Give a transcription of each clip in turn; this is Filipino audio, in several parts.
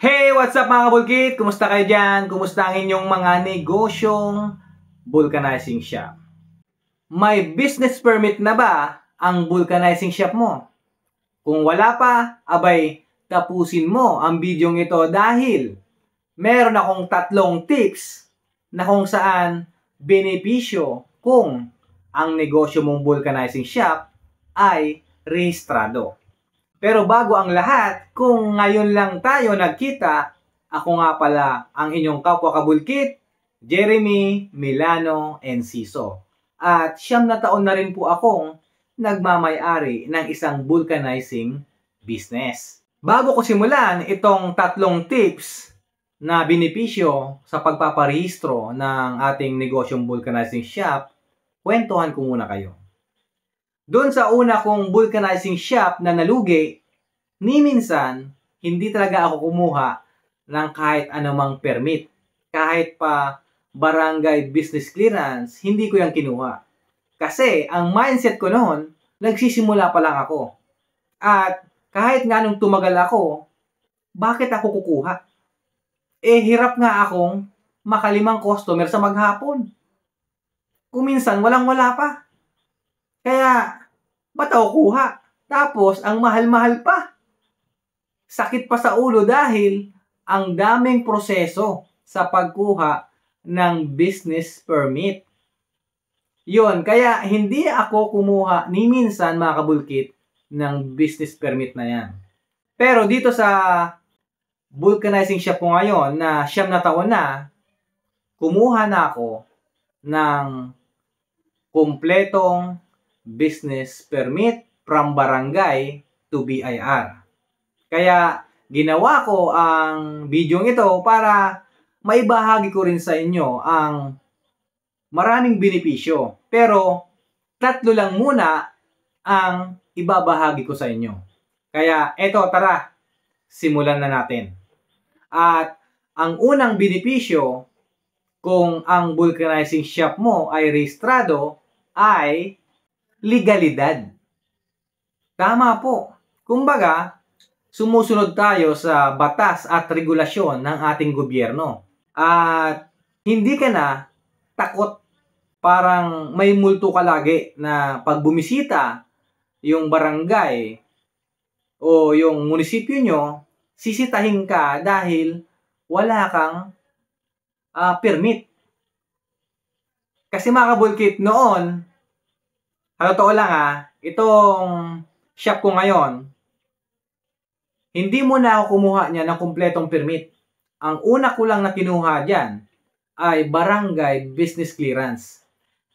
Hey! What's up mga kabulkit? Kumusta kayo dyan? Kumusta ang inyong mga negosyong vulcanizing shop? May business permit na ba ang vulcanizing shop mo? Kung wala pa, abay, tapusin mo ang bidyong ito dahil meron akong 3 tips na kung saan benepisyo kung ang negosyo mong vulcanizing shop ay rehistrado. Pero bago ang lahat, kung ngayon lang tayo nagkita, ako nga pala ang inyong kapwa kabulkit, Jeremy Milano Enciso. At 9 na taon na rin po akong nagmamay-ari ng isang vulcanizing business. Bago ko simulan itong 3 tips na benepisyo sa pagpaparehistro ng ating negosyong vulcanizing shop, kwentuhan ko muna kayo. Doon sa una kong vulcanizing shop na nalugi, ni minsan, hindi talaga ako kumuha ng kahit anumang permit. Kahit pa barangay business clearance, hindi ko yan kinuha. Kasi ang mindset ko noon, nagsisimula pa lang ako. At kahit nga nung tumagal ako, bakit ako kukuha? Hirap nga akong makalimang customer sa maghapon. Kung minsan, walang-wala pa. Kaya, ba't ako kuha? Tapos, ang mahal-mahal pa. Sakit pa sa ulo dahil ang daming proseso sa pagkuha ng business permit. Yun, kaya hindi ako kumuha ni minsan mga kabulkit ng business permit na yan. Pero dito sa vulcanizing shop ko ngayon na 9 na taon na, kumuha na ako ng kumpletong business permit from barangay to BIR. Kaya ginawa ko ang video ito para maibahagi ko rin sa inyo ang maraming benepisyo. Pero 3 lang muna ang ibabahagi ko sa inyo. Kaya eto, tara, simulan na natin. At ang unang benepisyo kung ang vulcanizing shop mo ay rehistrado ay legalidad. Tama po. Kumbaga, sumusunod tayo sa batas at regulasyon ng ating gobyerno. At hindi ka na takot parang may multo ka lagi na pag bumisita yung barangay o yung munisipyo nyo, sisitahin ka dahil wala kang permit. Kasi mga kabulkit noon, totoo lang itong shop ko ngayon, hindi mo na ako kumuha niya ng kumpletong permit. Ang una ko lang na kinuha dyan ay barangay business clearance.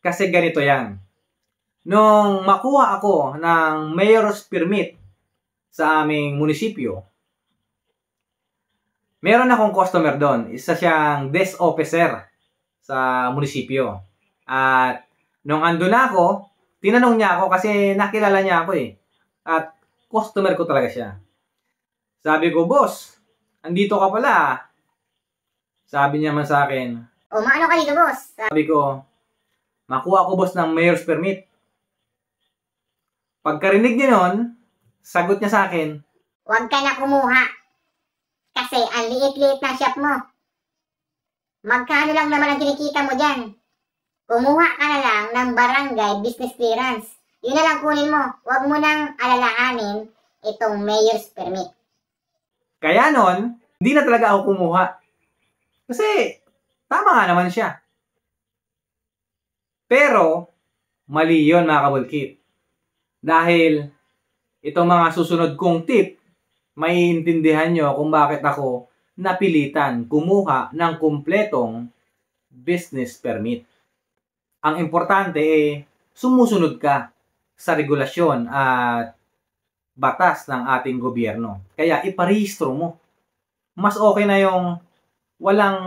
Kasi ganito yan. Nung makuha ako ng mayor's permit sa aming munisipyo, meron akong customer doon. Isa siyang desk officer sa munisipyo. At nung andun ako, tinanong niya ako kasi nakilala niya ako At customer ko talaga siya. Sabi ko, boss, andito ka pala. Sabi niya man sa akin, O, maano ka dito, boss? Sabi ko, makuha ko boss ng mayor's permit. Pagkarinig niya nun, sagot niya sa akin, Huwag ka na kumuha. Kasi ang liit-liit na shop mo. Magkano lang naman ang kinikita mo dyan? Kumuha ka na lang ng barangay business clearance. Yun na lang kunin mo. Huwag mo nang alalaanin itong mayor's permit. Kaya nun, hindi na talaga ako kumuha. Kasi, tama nga naman siya. Pero, mali yun mga kabulkit. Dahil, itong mga susunod kong tip, maiintindihan nyo kung bakit ako napilitan kumuha ng kumpletong business permit. Ang importante sumusunod ka sa regulasyon at batas ng ating gobyerno. Kaya iparehistro mo. Mas okay na yung walang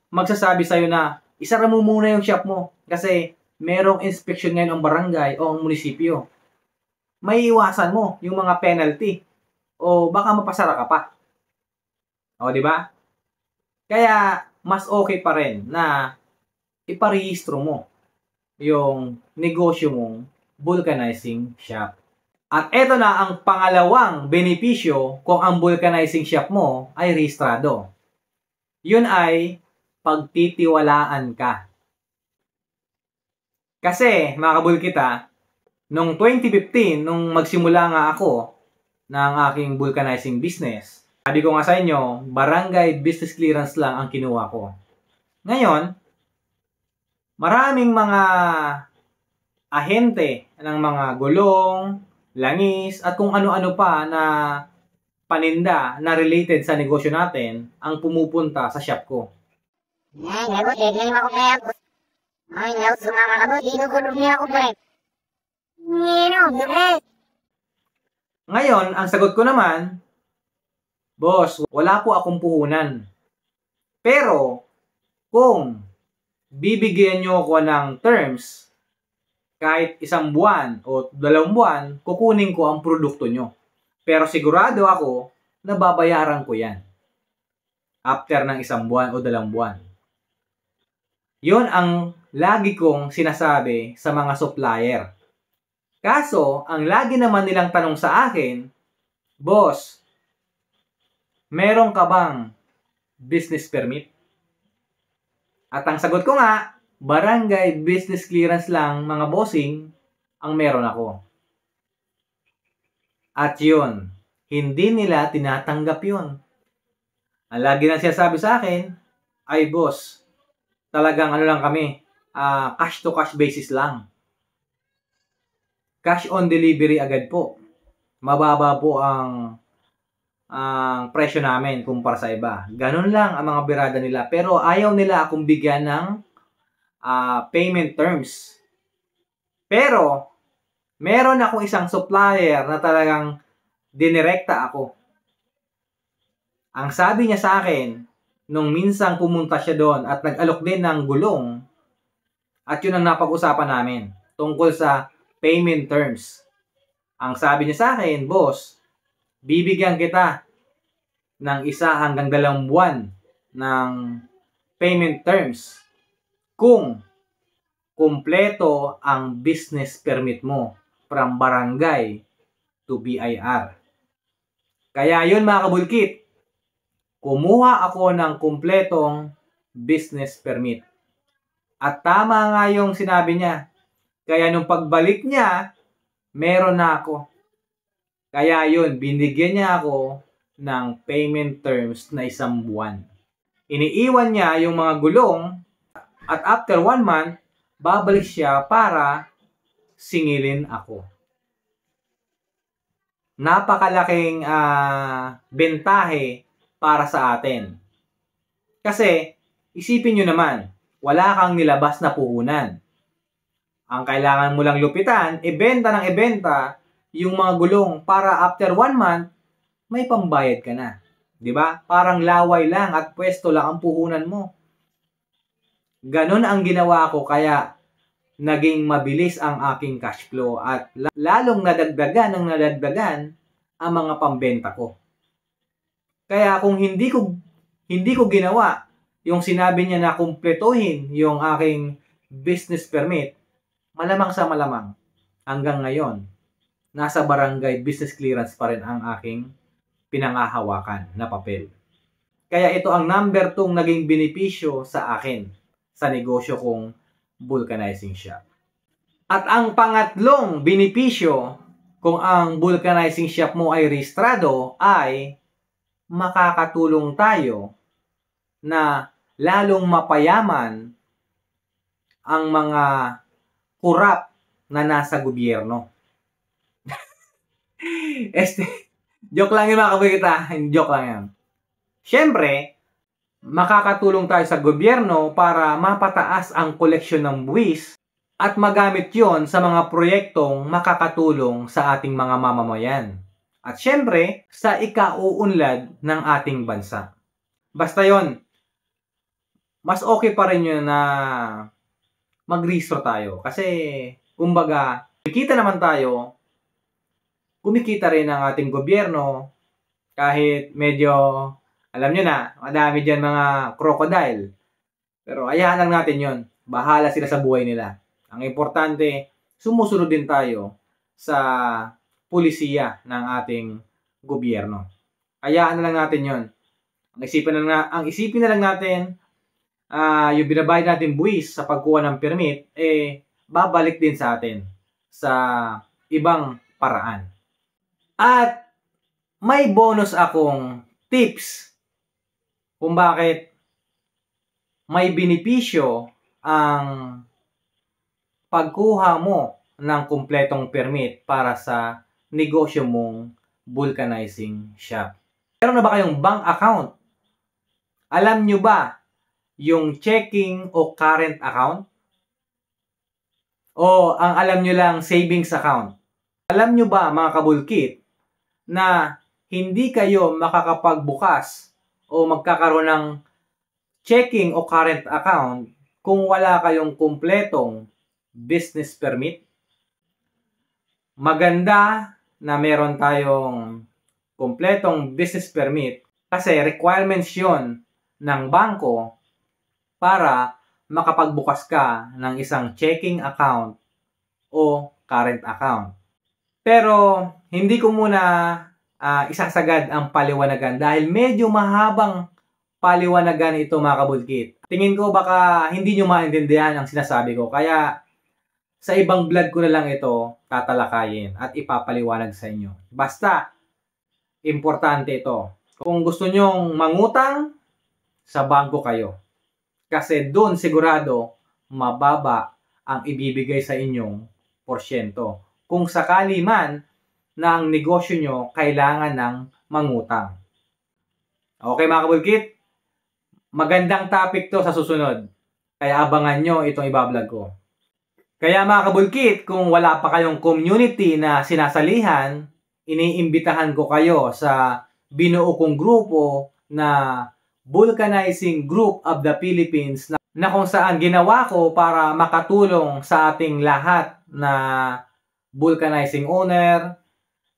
magsasabi sa'yo na isara mo muna yung shop mo kasi merong inspection ngayon ang barangay o ang munisipyo. May iwasan mo yung mga penalty o baka mapasara ka pa. O, di ba? Kaya mas okay pa rin na iparehistro mo yung negosyo mong vulcanizing shop. At eto na ang pangalawang benepisyo kung ang vulcanizing shop mo ay rehistrado. Yun ay pagtitiwalaan ka. Kasi, mga kabulkita, noong 2015, nung magsimula nga ako ng aking vulcanizing business, sabi ko nga sa inyo, barangay business clearance lang ang kinuha ko. Ngayon, maraming mga ahente ng mga gulong, langis, at kung ano-ano pa na paninda na related sa negosyo natin ang pumupunta sa shop ko. Ay, nabot, deadline ako kaya po. Ay, nabot, sumama ka po, dinugulog niya ako, pre. Direct. Ngayon, ang sagot ko naman, boss, wala po akong puhunan. Pero, kung bibigyan nyo ako ng terms, kahit 1 buwan o 2 buwan, kukunin ko ang produkto nyo. Pero sigurado ako na babayaran ko yan after ng 1 buwan o 2 buwan. Yon ang lagi kong sinasabi sa mga supplier. Kaso, ang lagi naman nilang tanong sa akin, boss, meron ka bang business permit? At ang sagot ko nga, barangay business clearance lang mga bossing ang meron ako. At yun, hindi nila tinatanggap yun. Ang lagi na siya sabi sa akin, ay boss, talagang ano lang kami, cash to cash basis lang. Cash on delivery agad po. Mababa po ang presyo namin kumpara sa iba. Ganun lang ang mga birada nila. Pero ayaw nila akong bigyan ng payment terms. Pero, meron akong isang supplier na talagang dinirekta ako. Ang sabi niya sa akin, nung minsang pumunta siya doon at nag-alok din ng gulong, at yun ang napag-usapan namin tungkol sa payment terms. Ang sabi niya sa akin, boss, bibigyan kita ng 1 hanggang 2 buwan ng payment terms kung kumpleto ang business permit mo from barangay to BIR. Kaya yun mga kabulkit, kumuha ako ng kumpletong business permit. At tama nga yung sinabi niya. Kaya nung pagbalik niya, meron na ako. Kaya yun, binigyan niya ako ng payment terms na 1 buwan. Iniiwan niya yung mga gulong at after 1 month, babalik siya para singilin ako. Napakalaking bentahe para sa atin. Kasi, isipin nyo naman, wala kang nilabas na puhunan. Ang kailangan mo lang lupitan, ibenta ng ibenta yung mga gulong para after 1 month, may pambayad ka na. 'Di ba? Parang laway lang at pwesto lang ang puhunan mo. Ganon ang ginawa ko kaya naging mabilis ang aking cash flow at lalong nadagdagan ang mga pambenta ko. Kaya kung hindi ko ginawa yung sinabi niya na kumpletuhin yung aking business permit, malamang sa malamang hanggang ngayon nasa barangay business clearance pa rin ang aking pinangahawakan na papel. Kaya ito ang number 2 naging benepisyo sa akin sa negosyo kong vulcanizing shop. At ang pangatlong benepisyo kung ang vulcanizing shop mo ay rehistrado ay makakatulong tayo na lalong mapayaman ang mga kurap na nasa gobyerno. Joke lang yun mga kabigita. Joke lang yan. Siyempre, makakatulong tayo sa gobyerno para mapataas ang koleksyon ng buwis at magamit yon sa mga proyektong makakatulong sa ating mga mamamayan. At siyempre, sa ikauunlad ng ating bansa. Basta yon, mas okay pa rin yun na mag-rehistro tayo. Kasi, kumbaga, kumikita naman tayo, kumikita rin ang ating gobyerno, kahit medyo, alam nyo na, madami dyan mga crocodile. Pero ayahan lang natin yon. Bahala sila sa buhay nila. Ang importante, sumusunod din tayo sa pulisiya ng ating gobyerno. Hayaan na lang natin yon. Ang isipin na lang natin, yung binabayad natin buwis sa pagkuha ng permit, babalik din sa atin sa ibang paraan. At may bonus akong tips kung bakit may benepisyo ang pagkuha mo ng kumpletong permit para sa negosyo mong vulcanizing shop. Meron na ba kayong bank account? Alam nyo ba yung checking o current account? O ang alam nyo lang savings account? Alam nyo ba mga kabulkit na hindi kayo makakapagbukas o magkakaroon ng checking o current account kung wala kayong kumpletong business permit? Maganda na meron tayong kumpletong business permit kasi requirements yon ng bangko para makapagbukas ka ng isang checking account o current account. Pero hindi ko muna isasagad ang paliwanagan dahil medyo mahabang paliwanagan ito mga kabulkit. Tingin ko baka hindi nyo maintindihan ang sinasabi ko. Kaya sa ibang vlog ko na lang ito tatalakayin at ipapaliwanag sa inyo. Basta, importante ito. Kung gusto nyong mangutang, sa bangko kayo. Kasi doon sigurado mababa ang ibibigay sa inyong porsyento. Kung sakali man na ang negosyo nyo kailangan ng mangutang. Okay mga kabulkit? Magandang topic to sa susunod. Kaya abangan nyo itong ibablog ko. Kaya mga kabulkit, kung wala pa kayong community na sinasalihan, iniimbitahan ko kayo sa binuo kong grupo na Vulcanizing Group of the Philippines na kung saan ginawa ko para makatulong sa ating lahat na vulcanizing owner,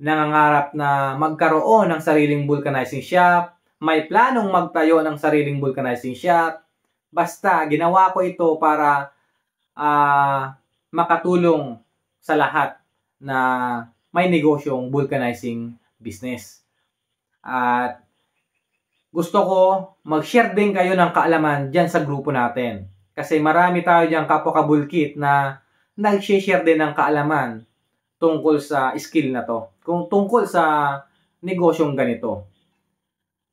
nangangarap na magkaroon ng sariling vulcanizing shop, may planong magtayo ng sariling vulcanizing shop. Basta, ginawa ko ito para makatulong sa lahat na may negosyong vulcanizing business. At gusto ko mag-share din kayo ng kaalaman dyan sa grupo natin. Kasi marami tayo dyan kapwa kabulkit na nag-share din ng kaalaman tungkol sa skill na to. Kung tungkol sa negosyong ganito.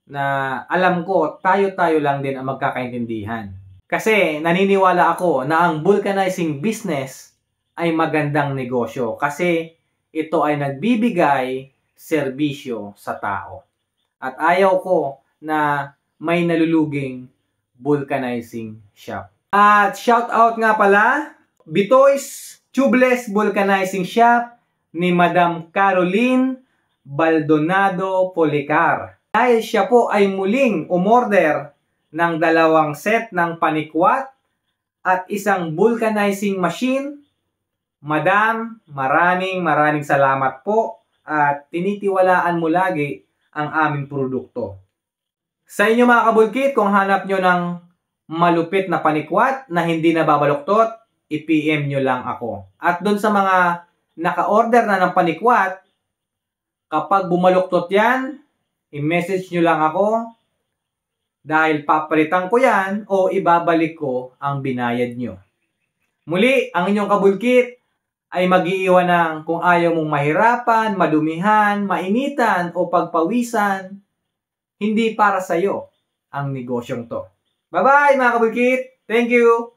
Na alam ko, tayo-tayo lang din ang magkakaintindihan. Kasi naniniwala ako na ang vulcanizing business ay magandang negosyo. Kasi ito ay nagbibigay serbisyo sa tao. At ayaw ko na may naluluging vulcanizing shop. At shout out nga pala, Bitoy's Tubeless Vulcanizing Shop ni Madam Caroline Baldonado Policar. Dahil siya po ay muling umorder ng 2 set ng panikwat at isang vulcanizing machine. Madam, maraming salamat po at tinitiwalaan mo lagi ang aming produkto. Sa inyo mga kabulkit, kung hanap nyo ng malupit na panikwat na hindi nababaluktot, i-PM nyo lang ako. At doon sa mga naka-order na ng panikwat, kapag bumaluktot yan, i-message nyo lang ako dahil papalitan ko yan o ibabalik ko ang binayad nyo. Muli, ang inyong kabulkit ay mag-iiwan ng kung ayaw mong mahirapan, madumihan, mainitan o pagpawisan, hindi para sa'yo ang negosyong to. Bye-bye mga kabulkit! Thank you!